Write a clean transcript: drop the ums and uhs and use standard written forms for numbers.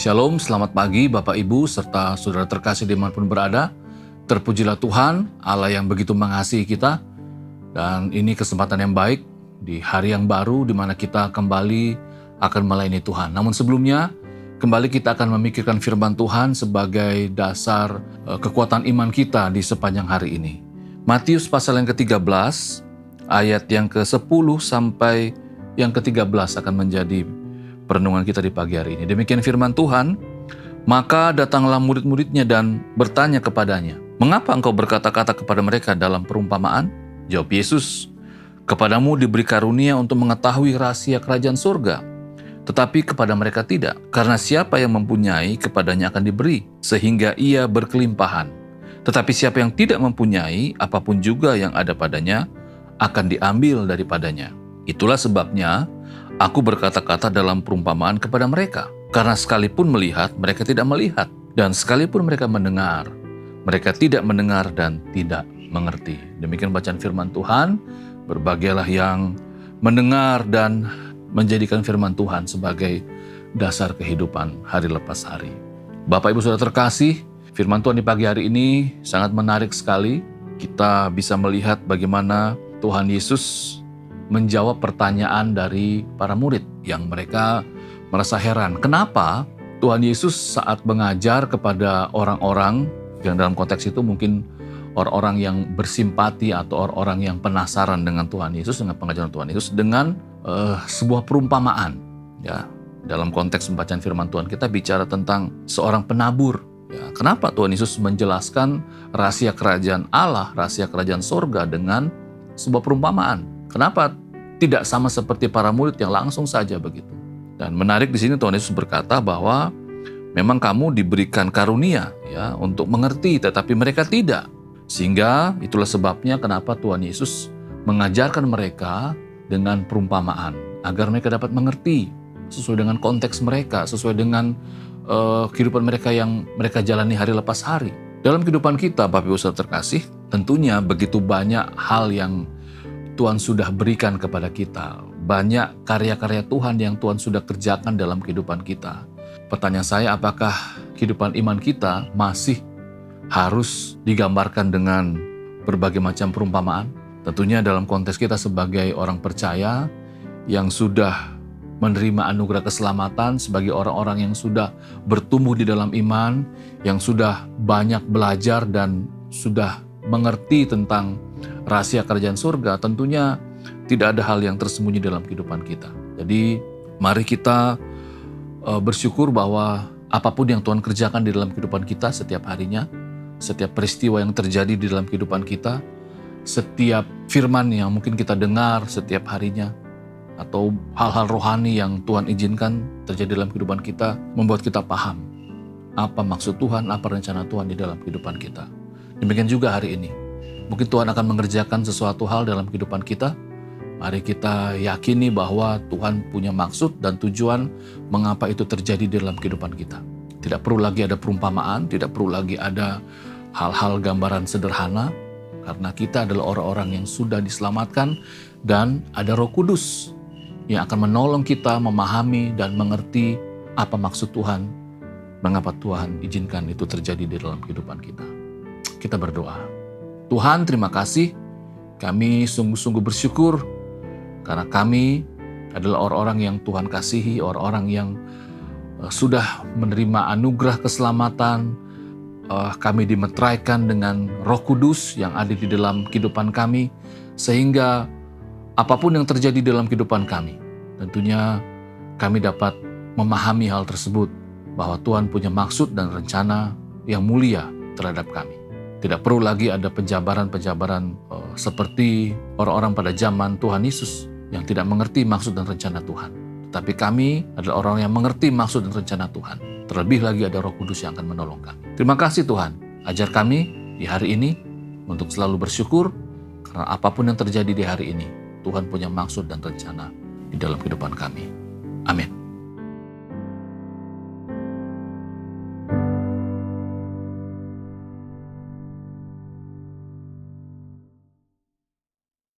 Shalom, selamat pagi Bapak Ibu serta saudara terkasih dimanapun berada. Terpujilah Tuhan, Allah yang begitu mengasihi kita. Dan ini kesempatan yang baik di hari yang baru di mana kita kembali akan melayani Tuhan. Namun sebelumnya, kembali kita akan memikirkan firman Tuhan sebagai dasar kekuatan iman kita di sepanjang hari ini. Matius pasal yang ke-13, ayat yang ke-10 sampai yang ke-13 akan menjadi perenungan kita di pagi hari ini. Demikian firman Tuhan, maka datanglah murid-muridnya dan bertanya kepadanya, "Mengapa engkau berkata-kata kepada mereka dalam perumpamaan?" Jawab Yesus, "Kepadamu diberi karunia untuk mengetahui rahasia kerajaan surga, tetapi kepada mereka tidak. Karena siapa yang mempunyai, kepadanya akan diberi, sehingga ia berkelimpahan. Tetapi siapa yang tidak mempunyai, apapun juga yang ada padanya, akan diambil daripadanya. Itulah sebabnya Aku berkata-kata dalam perumpamaan kepada mereka, karena sekalipun melihat, mereka tidak melihat, dan sekalipun mereka mendengar, mereka tidak mendengar dan tidak mengerti." Demikian bacaan firman Tuhan. Berbahagialah yang mendengar dan menjadikan firman Tuhan sebagai dasar kehidupan hari lepas hari. Bapak Ibu Saudara terkasih, firman Tuhan di pagi hari ini sangat menarik sekali. Kita bisa melihat bagaimana Tuhan Yesus menjawab pertanyaan dari para murid yang mereka merasa heran. Kenapa Tuhan Yesus saat mengajar kepada orang-orang yang dalam konteks itu mungkin orang-orang yang bersimpati atau orang-orang yang penasaran dengan Tuhan Yesus, dengan pengajaran Tuhan Yesus, dengan sebuah perumpamaan. Ya, dalam konteks pembacaan firman Tuhan kita bicara tentang seorang penabur. Ya, kenapa Tuhan Yesus menjelaskan rahasia kerajaan Allah, rahasia kerajaan sorga dengan sebuah perumpamaan? Kenapa tidak sama seperti para murid yang langsung saja begitu? Dan menarik di sini Tuhan Yesus berkata bahwa memang kamu diberikan karunia ya untuk mengerti, tetapi mereka tidak. Sehingga itulah sebabnya kenapa Tuhan Yesus mengajarkan mereka dengan perumpamaan agar mereka dapat mengerti sesuai dengan konteks mereka, sesuai dengan kehidupan mereka yang mereka jalani hari lepas hari. Dalam kehidupan kita, Bapak Ibu Saudara terkasih, tentunya begitu banyak hal yang Tuhan sudah berikan kepada kita. Banyak karya-karya Tuhan yang Tuhan sudah kerjakan dalam kehidupan kita. Pertanyaan saya, apakah kehidupan iman kita masih harus digambarkan dengan berbagai macam perumpamaan? Tentunya dalam konteks kita sebagai orang percaya yang sudah menerima anugerah keselamatan, sebagai orang-orang yang sudah bertumbuh di dalam iman, yang sudah banyak belajar dan sudah mengerti tentang rahasia kerajaan surga, tentunya tidak ada hal yang tersembunyi dalam kehidupan kita. Jadi mari kita bersyukur bahwa apapun yang Tuhan kerjakan di dalam kehidupan kita setiap harinya, setiap peristiwa yang terjadi di dalam kehidupan kita, setiap firman yang mungkin kita dengar setiap harinya, atau hal-hal rohani yang Tuhan izinkan terjadi dalam kehidupan kita, membuat kita paham apa maksud Tuhan, apa rencana Tuhan di dalam kehidupan kita. Demikian juga hari ini. Mungkin Tuhan akan mengerjakan sesuatu hal dalam kehidupan kita. Mari kita yakini bahwa Tuhan punya maksud dan tujuan mengapa itu terjadi di dalam kehidupan kita. Tidak perlu lagi ada perumpamaan, tidak perlu lagi ada hal-hal gambaran sederhana, karena kita adalah orang-orang yang sudah diselamatkan dan ada Roh Kudus yang akan menolong kita memahami dan mengerti apa maksud Tuhan, mengapa Tuhan izinkan itu terjadi di dalam kehidupan kita. Kita berdoa. Tuhan, terima kasih. Kami sungguh-sungguh bersyukur karena kami adalah orang-orang yang Tuhan kasihi, orang-orang yang sudah menerima anugerah keselamatan. Kami dimeteraikan dengan Roh Kudus yang ada di dalam kehidupan kami, sehingga apapun yang terjadi dalam kehidupan kami, tentunya kami dapat memahami hal tersebut, bahwa Tuhan punya maksud dan rencana yang mulia terhadap kami. Tidak perlu lagi ada penjabaran-penjabaran seperti orang-orang pada zaman Tuhan Yesus yang tidak mengerti maksud dan rencana Tuhan. Tetapi kami adalah orang yang mengerti maksud dan rencana Tuhan. Terlebih lagi ada Roh Kudus yang akan menolong kami. Terima kasih Tuhan. Ajar kami di hari ini untuk selalu bersyukur karena apapun yang terjadi di hari ini, Tuhan punya maksud dan rencana di dalam kehidupan kami. Amin.